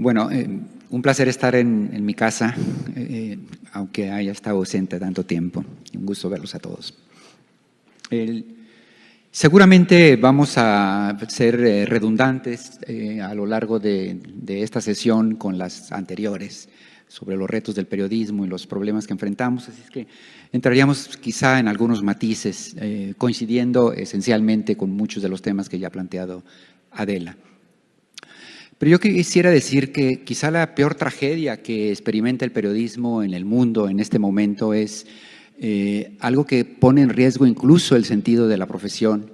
Bueno, un placer estar en mi casa, aunque haya estado ausente tanto tiempo. Un gusto verlos a todos. Seguramente vamos a ser redundantes a lo largo de esta sesión con las anteriores sobre los retos del periodismo y los problemas que enfrentamos, así es que entraríamos quizá en algunos matices, coincidiendo esencialmente con muchos de los temas que ya ha planteado Adela. Pero yo quisiera decir que quizá la peor tragedia que experimenta el periodismo en el mundo en este momento es algo que pone en riesgo incluso el sentido de la profesión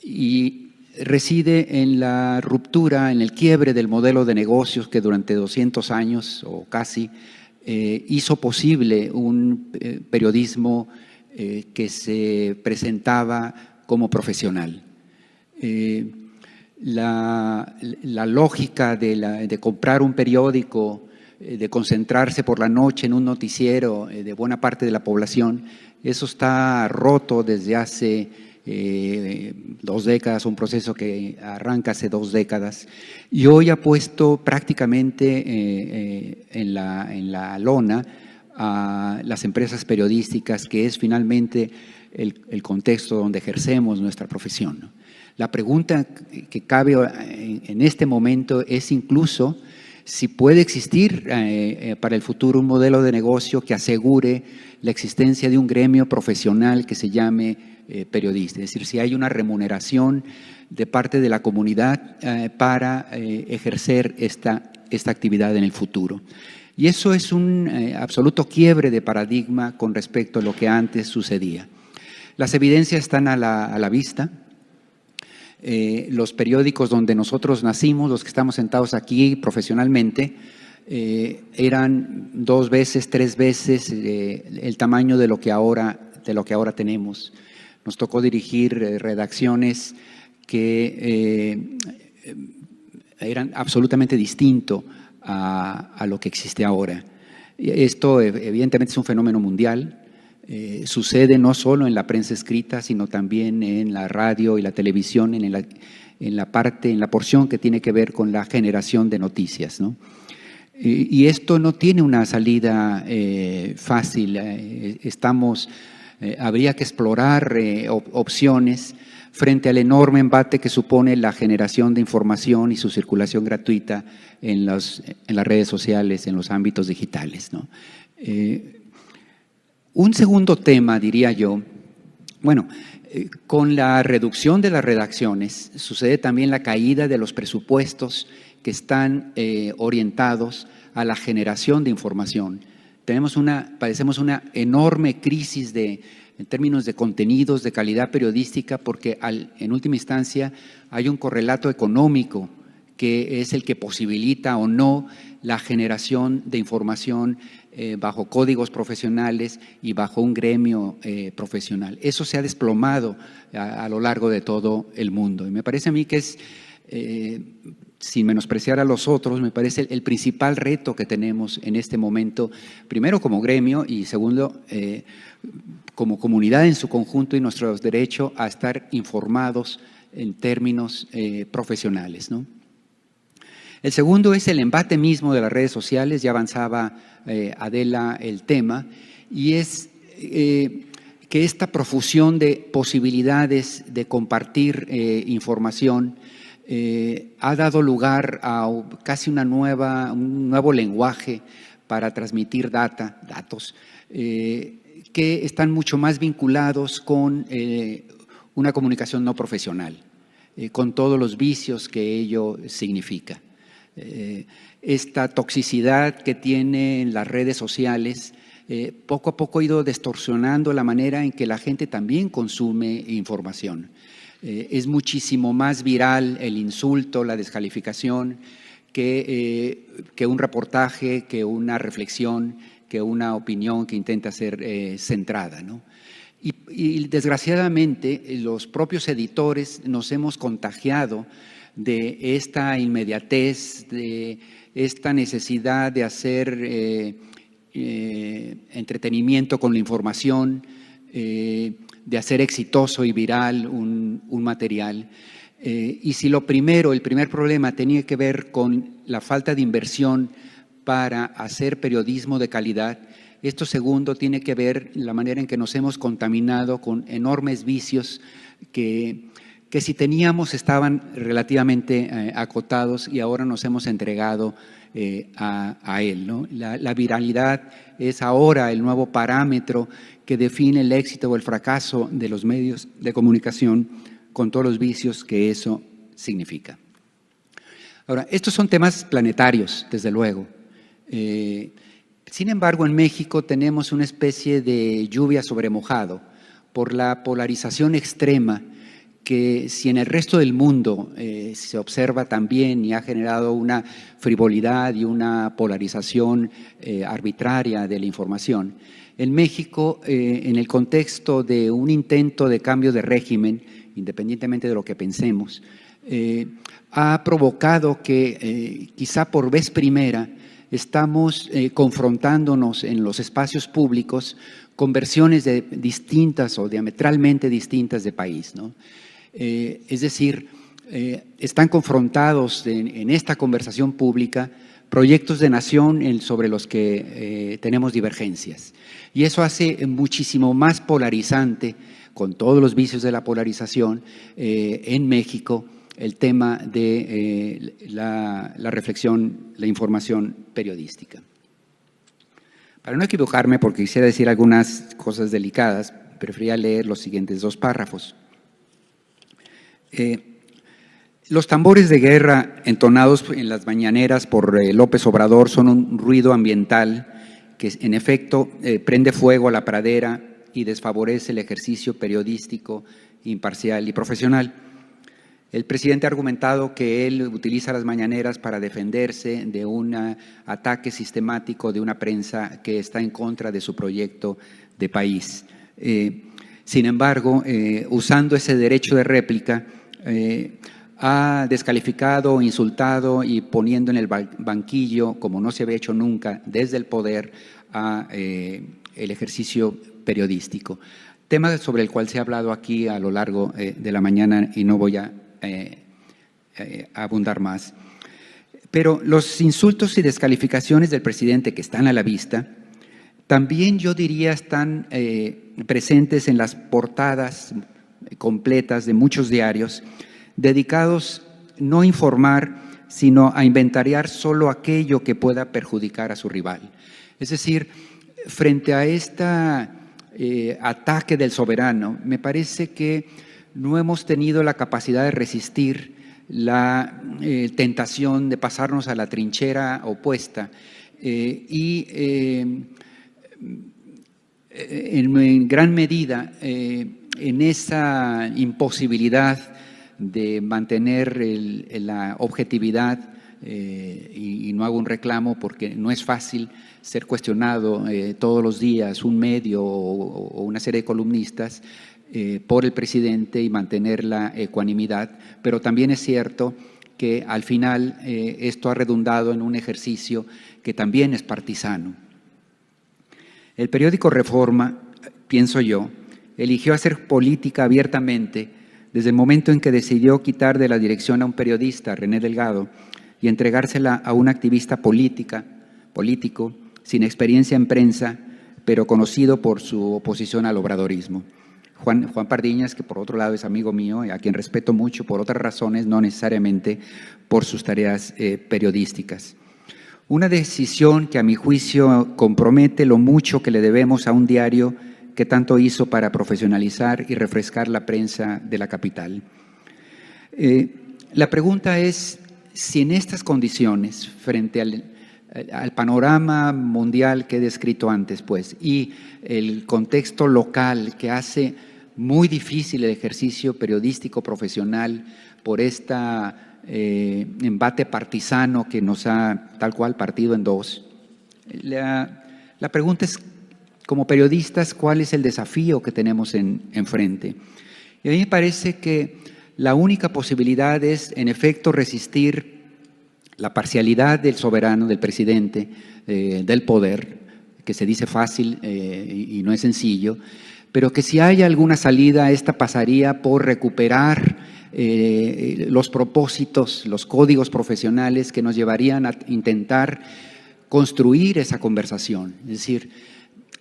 y reside en la ruptura, en el quiebre del modelo de negocios que durante 200 años o casi hizo posible un periodismo que se presentaba como profesional. La lógica de comprar un periódico, de concentrarse por la noche en un noticiero de buena parte de la población, eso está roto desde hace 2 décadas, un proceso que arranca hace 2 décadas y hoy ha puesto prácticamente en la lona a las empresas periodísticas, que es finalmente el contexto donde ejercemos nuestra profesión, ¿no? La pregunta que cabe en este momento es incluso si puede existir para el futuro un modelo de negocio que asegure la existencia de un gremio profesional que se llame periodista, es decir, si hay una remuneración de parte de la comunidad para ejercer esta actividad en el futuro. Y eso es un absoluto quiebre de paradigma con respecto a lo que antes sucedía. Las evidencias están a la vista. Los periódicos donde nosotros nacimos, los que estamos sentados aquí profesionalmente, eran 2 veces, 3 veces el tamaño de lo que ahora tenemos. Nos tocó dirigir redacciones que eran absolutamente distinto a lo que existe ahora. Esto evidentemente es un fenómeno mundial. Sucede no solo en la prensa escrita, sino también en la radio y la televisión, en la porción que tiene que ver con la generación de noticias, ¿no? Y esto no tiene una salida fácil. Habría que explorar opciones frente al enorme embate que supone la generación de información y su circulación gratuita en las redes sociales, en los ámbitos digitales, ¿no? Un segundo tema, diría yo, bueno, con la reducción de las redacciones sucede también la caída de los presupuestos que están orientados a la generación de información. Padecemos una enorme crisis en términos de contenidos, de calidad periodística, porque en última instancia hay un correlato económico que es el que posibilita o no la generación de información bajo códigos profesionales y bajo un gremio profesional. Eso se ha desplomado a lo largo de todo el mundo y me parece a mí que es, sin menospreciar a los otros, me parece el principal reto que tenemos en este momento, primero como gremio y segundo como comunidad en su conjunto y nuestro derecho a estar informados en términos profesionales, ¿no? El segundo es el embate mismo de las redes sociales, ya avanzaba Adela el tema, y es que esta profusión de posibilidades de compartir información ha dado lugar a casi un nuevo lenguaje para transmitir datos, que están mucho más vinculados con una comunicación no profesional, con todos los vicios que ello significa. Esta toxicidad que tienen las redes sociales poco a poco ha ido distorsionando la manera en que la gente también consume información. Es muchísimo más viral el insulto, la descalificación, que un reportaje, que una reflexión, que una opinión que intenta ser centrada, ¿no? Y desgraciadamente los propios editores nos hemos contagiado de esta inmediatez, de esta necesidad de hacer entretenimiento con la información, de hacer exitoso y viral un material. Y si el primer problema tenía que ver con la falta de inversión para hacer periodismo de calidad, esto segundo tiene que ver la manera en que nos hemos contaminado con enormes vicios que si teníamos estaban relativamente acotados y ahora nos hemos entregado a él, ¿no? La viralidad es ahora el nuevo parámetro que define el éxito o el fracaso de los medios de comunicación, con todos los vicios que eso significa. Ahora, estos son temas planetarios, desde luego. Sin embargo, en México tenemos una especie de lluvia sobre mojado por la polarización extrema que, si en el resto del mundo se observa también y ha generado una frivolidad y una polarización arbitraria de la información, en México, en el contexto de un intento de cambio de régimen, independientemente de lo que pensemos, ha provocado que quizá por vez primera estamos confrontándonos en los espacios públicos con versiones distintas o diametralmente distintas de país, ¿no? Es decir, están confrontados en esta conversación pública proyectos de nación sobre los que tenemos divergencias. Y eso hace muchísimo más polarizante, con todos los vicios de la polarización, en México, el tema de la reflexión, la información periodística. Para no equivocarme, porque quisiera decir algunas cosas delicadas, preferiría leer los siguientes 2 párrafos. Los tambores de guerra entonados en las mañaneras por López Obrador son un ruido ambiental que, en efecto, prende fuego a la pradera y desfavorece el ejercicio periodístico imparcial y profesional. El presidente ha argumentado que él utiliza las mañaneras para defenderse de un ataque sistemático de una prensa que está en contra de su proyecto de país. Sin embargo, usando ese derecho de réplica, ha descalificado, insultado y poniendo en el banquillo, como no se había hecho nunca desde el poder, el ejercicio periodístico. Tema sobre el cual se ha hablado aquí a lo largo de la mañana y no voy a abundar más. Pero los insultos y descalificaciones del presidente, que están a la vista, también yo diría están presentes en las portadas completas de muchos diarios, dedicados no a informar, sino a inventariar solo aquello que pueda perjudicar a su rival. Es decir, frente a este ataque del soberano, me parece que no hemos tenido la capacidad de resistir la tentación de pasarnos a la trinchera opuesta en gran medida en esa imposibilidad de mantener la objetividad, y no hago un reclamo porque no es fácil ser cuestionado todos los días un medio o una serie de columnistas por el presidente y mantener la ecuanimidad, pero también es cierto que al final esto ha redundado en un ejercicio que también es partisano. El periódico Reforma, pienso yo, eligió hacer política abiertamente desde el momento en que decidió quitar de la dirección a un periodista, René Delgado, y entregársela a un activista político, sin experiencia en prensa, pero conocido por su oposición al obradorismo. Juan Pardiñas, que por otro lado es amigo mío, a quien respeto mucho por otras razones, no necesariamente por sus tareas periodísticas. Una decisión que a mi juicio compromete lo mucho que le debemos a un diario que tanto hizo para profesionalizar y refrescar la prensa de la capital. La pregunta es si en estas condiciones, frente al panorama mundial que he descrito antes, pues, y el contexto local que hace muy difícil el ejercicio periodístico profesional por embate partisano que nos ha tal cual partido en dos, la pregunta es, como periodistas, ¿cuál es el desafío que tenemos enfrente? Y a mí me parece que la única posibilidad es, en efecto, resistir la parcialidad del soberano, del presidente, del poder, que se dice fácil y no es sencillo, pero que si hay alguna salida, esta pasaría por recuperar los propósitos, los códigos profesionales que nos llevarían a intentar construir esa conversación. Es decir,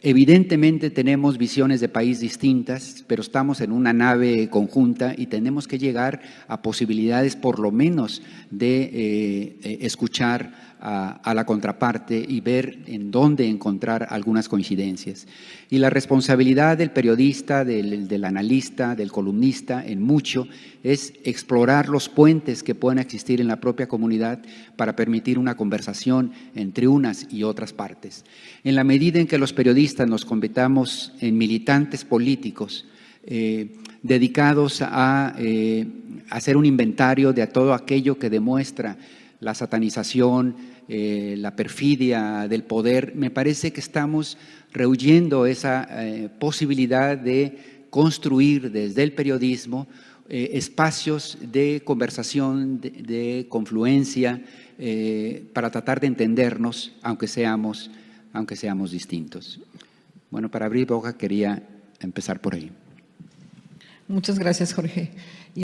evidentemente tenemos visiones de país distintas, pero estamos en una nave conjunta y tenemos que llegar a posibilidades por lo menos de escuchar a la contraparte y ver en dónde encontrar algunas coincidencias. Y la responsabilidad del periodista, del analista, del columnista, en mucho, es explorar los puentes que puedan existir en la propia comunidad para permitir una conversación entre unas y otras partes. En la medida en que los periodistas nos convirtamos en militantes políticos, dedicados a hacer un inventario de todo aquello que demuestra la satanización, la perfidia del poder, me parece que estamos rehuyendo esa posibilidad de construir desde el periodismo espacios de conversación, de confluencia, para tratar de entendernos, aunque seamos distintos. Bueno, para abrir boca quería empezar por ahí. Muchas gracias, Jorge.